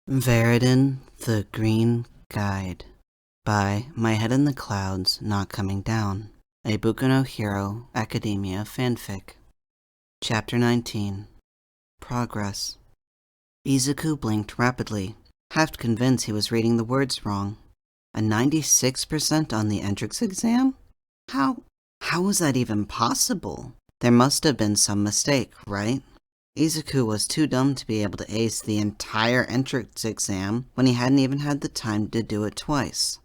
Viridian, the Green Guide by My Head in the Clouds Not Coming Down, a Boku no Hero Academia fanfic. Chapter 19. Progress. Izuku blinked rapidly, half convinced he was reading the words wrong. A 96% on the entrance exam? How was that even possible? There must have been some mistake, right? Izuku was too dumb to be able to ace the entire entrance exam when he hadn't even had the time to do it twice.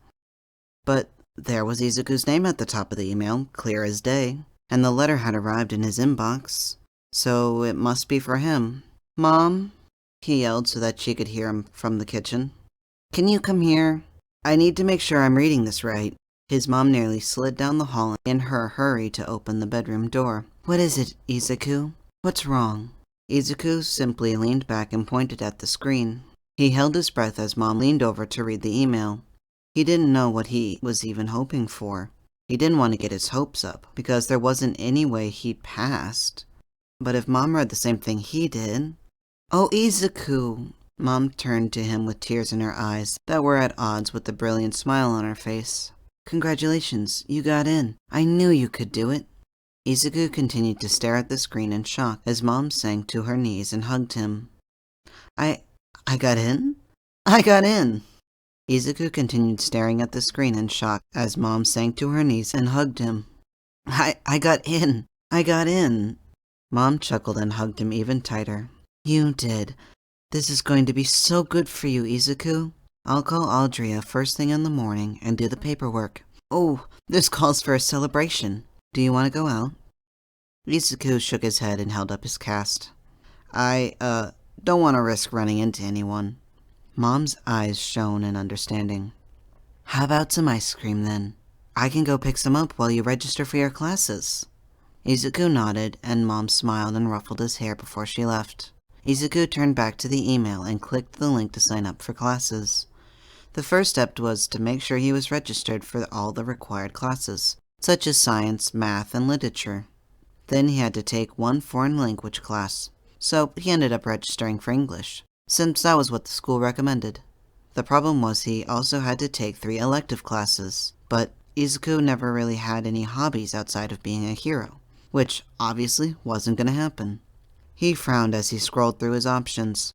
But there was Izuku's name at the top of the email, clear as day, and the letter had arrived in his inbox, so it must be for him. "Mom," he yelled so that she could hear him from the kitchen. "Can you come here? I need to make sure I'm reading this right." His mom nearly slid down the hall in her hurry to open the bedroom door. "What is it, Izuku? What's wrong?" Izuku simply leaned back and pointed at the screen. He held his breath as Mom leaned over to read the email. He didn't know what he was even hoping for. He didn't want to get his hopes up, because there wasn't any way he'd passed. But if Mom read the same thing he did... "Oh, Izuku!" Mom turned to him with tears in her eyes that were at odds with the brilliant smile on her face. "Congratulations, you got in. I knew you could do it." Izuku continued to stare at the screen in shock as Mom sank to her knees and hugged him. I got in? I got in!" Izuku continued staring at the screen in shock as Mom sank to her knees and hugged him. I got in! I got in!" Mom chuckled and hugged him even tighter. "You did. This is going to be so good for you, Izuku. I'll call Aldria first thing in the morning and do the paperwork. Oh, this calls for a celebration. Do you want to go out?" Izuku shook his head and held up his cast. I don't want to risk running into anyone." Mom's eyes shone in understanding. "How about some ice cream, then? I can go pick some up while you register for your classes." Izuku nodded, and Mom smiled and ruffled his hair before she left. Izuku turned back to the email and clicked the link to sign up for classes. The first step was to make sure he was registered for all the required classes, such as science, math, and literature. Then he had to take one foreign language class, so he ended up registering for English, since that was what the school recommended. The problem was he also had to take 3 elective classes, but Izuku never really had any hobbies outside of being a hero, which obviously wasn't going to happen. He frowned as he scrolled through his options.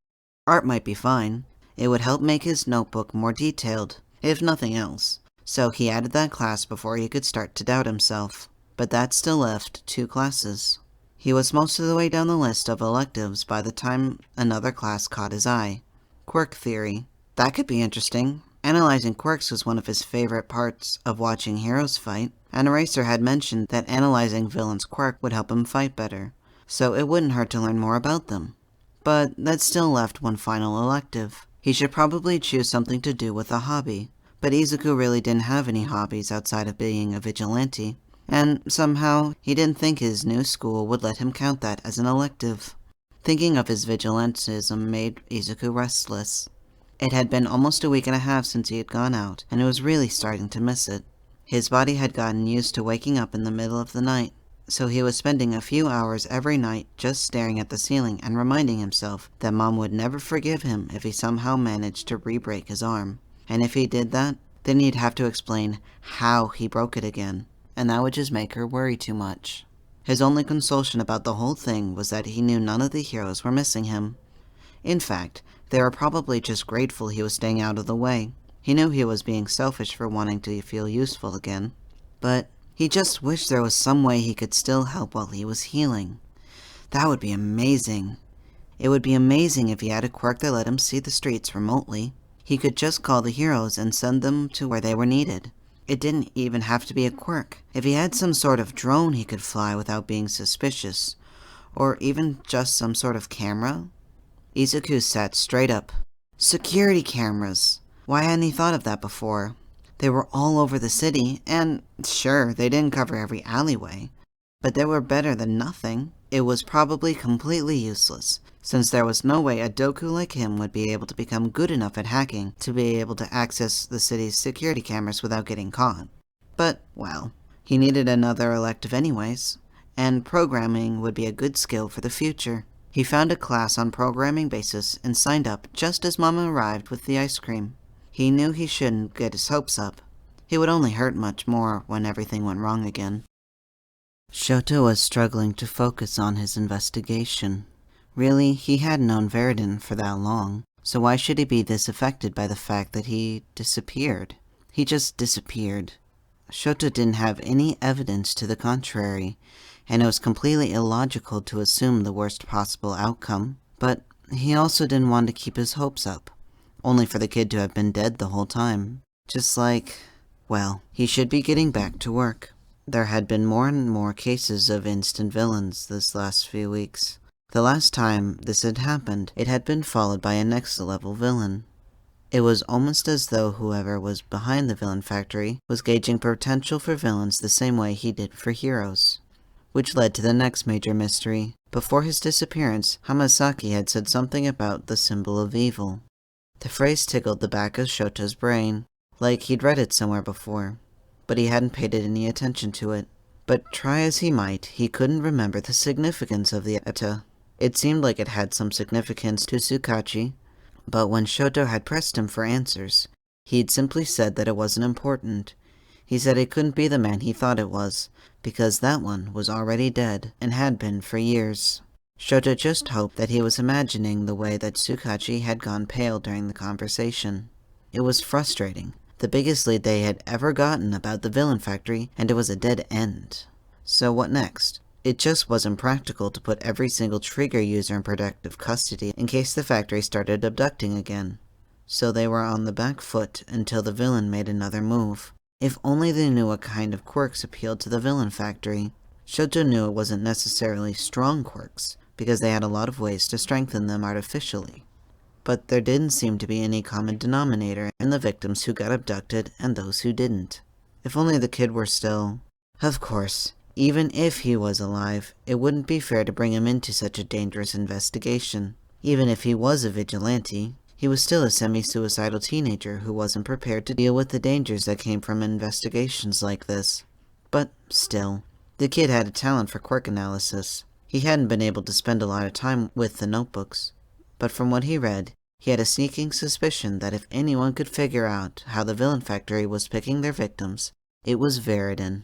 Art might be fine. It would help make his notebook more detailed, if nothing else, so he added that class before he could start to doubt himself. But that still left 2 classes. He was most of the way down the list of electives by the time another class caught his eye. Quirk theory. That could be interesting. Analyzing quirks was one of his favorite parts of watching heroes fight, and Eraser had mentioned that analyzing villains' quirk would help him fight better, so it wouldn't hurt to learn more about them. But that still left one final elective. He should probably choose something to do with a hobby, but Izuku really didn't have any hobbies outside of being a vigilante. And somehow, he didn't think his new school would let him count that as an elective. Thinking of his vigilantism made Izuku restless. It had been almost a week and a half since he had gone out, and he was really starting to miss it. His body had gotten used to waking up in the middle of the night, so he was spending a few hours every night just staring at the ceiling and reminding himself that Mom would never forgive him if he somehow managed to re-break his arm. And if he did that, then he'd have to explain how he broke it again. And that would just make her worry too much. His only consolation about the whole thing was that he knew none of the heroes were missing him. In fact, they were probably just grateful he was staying out of the way. He knew he was being selfish for wanting to feel useful again. But he just wished there was some way he could still help while he was healing. That would be amazing. It would be amazing if he had a quirk that let him see the streets remotely. He could just call the heroes and send them to where they were needed. It didn't even have to be a quirk. If he had some sort of drone he could fly without being suspicious, or even just some sort of camera. Izuku sat straight up. Security cameras! Why hadn't he thought of that before? They were all over the city, and sure, they didn't cover every alleyway, but they were better than nothing. It was probably completely useless, since there was no way a doku like him would be able to become good enough at hacking to be able to access the city's security cameras without getting caught. But, well, he needed another elective anyways, and programming would be a good skill for the future. He found a class on programming basis and signed up just as Mama arrived with the ice cream. He knew he shouldn't get his hopes up. He would only hurt much more when everything went wrong again. Shoto was struggling to focus on his investigation. Really, he hadn't known Viridian for that long, so why should he be this affected by the fact that he disappeared? He just disappeared. Shoto didn't have any evidence to the contrary, and it was completely illogical to assume the worst possible outcome, but he also didn't want to keep his hopes up, only for the kid to have been dead the whole time. Just like, well, he should be getting back to work. There had been more and more cases of instant villains this last few weeks. The last time this had happened, it had been followed by a next-level villain. It was almost as though whoever was behind the villain factory was gauging potential for villains the same way he did for heroes. Which led to the next major mystery. Before his disappearance, Hamasaki had said something about the symbol of evil. The phrase tickled the back of Shoto's brain, like he'd read it somewhere before, but he hadn't paid any attention to it. But try as he might, he couldn't remember the significance of the eta. It seemed like it had some significance to Tsukachi, but when Shoto had pressed him for answers, he'd simply said that it wasn't important. He said it couldn't be the man he thought it was, because that one was already dead, and had been for years. Shoto just hoped that he was imagining the way that Tsukachi had gone pale during the conversation. It was frustrating. The biggest lead they had ever gotten about the villain factory, and it was a dead end. So what next? It just wasn't practical to put every single Trigger user in protective custody in case the factory started abducting again. So they were on the back foot until the villain made another move. If only they knew what kind of quirks appealed to the villain factory. Shoto knew it wasn't necessarily strong quirks, because they had a lot of ways to strengthen them artificially. But there didn't seem to be any common denominator in the victims who got abducted and those who didn't. If only the kid were still... Of course, even if he was alive, it wouldn't be fair to bring him into such a dangerous investigation. Even if he was a vigilante, he was still a semi-suicidal teenager who wasn't prepared to deal with the dangers that came from investigations like this. But still, the kid had a talent for quirk analysis. He hadn't been able to spend a lot of time with the notebooks, but from what he read, he had a sneaking suspicion that if anyone could figure out how the villain factory was picking their victims, it was Viridian.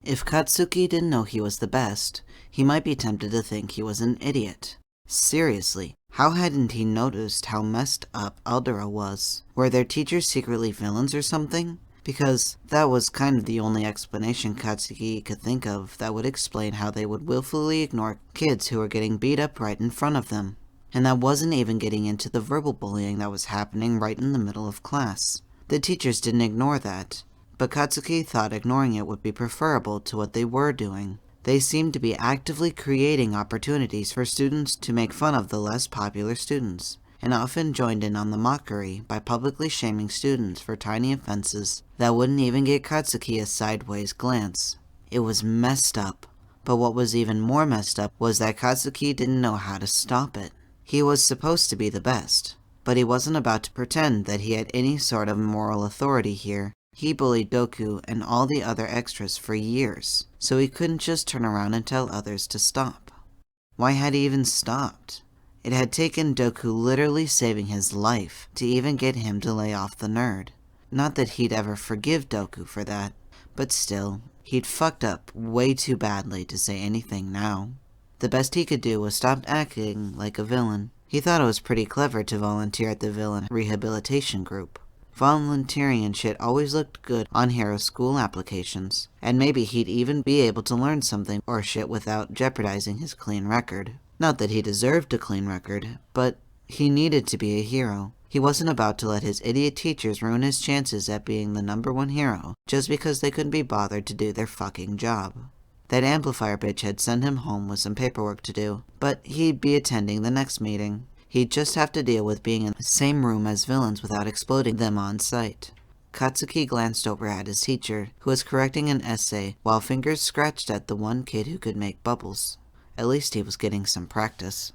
If Katsuki didn't know he was the best, he might be tempted to think he was an idiot. Seriously, how hadn't he noticed how messed up Aldera was? Were their teachers secretly villains or something? Because that was kind of the only explanation Katsuki could think of that would explain how they would willfully ignore kids who were getting beat up right in front of them. And that wasn't even getting into the verbal bullying that was happening right in the middle of class. The teachers didn't ignore that, but Katsuki thought ignoring it would be preferable to what they were doing. They seemed to be actively creating opportunities for students to make fun of the less popular students, and often joined in on the mockery by publicly shaming students for tiny offenses that wouldn't even get Katsuki a sideways glance. It was messed up, but what was even more messed up was that Katsuki didn't know how to stop it. He was supposed to be the best, but he wasn't about to pretend that he had any sort of moral authority here. He bullied Doku and all the other extras for years, so he couldn't just turn around and tell others to stop. Why had he even stopped? It had taken Doku literally saving his life to even get him to lay off the nerd. Not that he'd ever forgive Doku for that, but still, he'd fucked up way too badly to say anything now. The best he could do was stop acting like a villain. He thought it was pretty clever to volunteer at the villain rehabilitation group. Volunteering and shit always looked good on hero school applications, and maybe he'd even be able to learn something or shit without jeopardizing his clean record. Not that he deserved a clean record, but he needed to be a hero. He wasn't about to let his idiot teachers ruin his chances at being the #1 hero just because they couldn't be bothered to do their fucking job. That amplifier bitch had sent him home with some paperwork to do, but he'd be attending the next meeting. He'd just have to deal with being in the same room as villains without exploding them on sight. Katsuki glanced over at his teacher, who was correcting an essay while fingers scratched at the one kid who could make bubbles. At least he was getting some practice.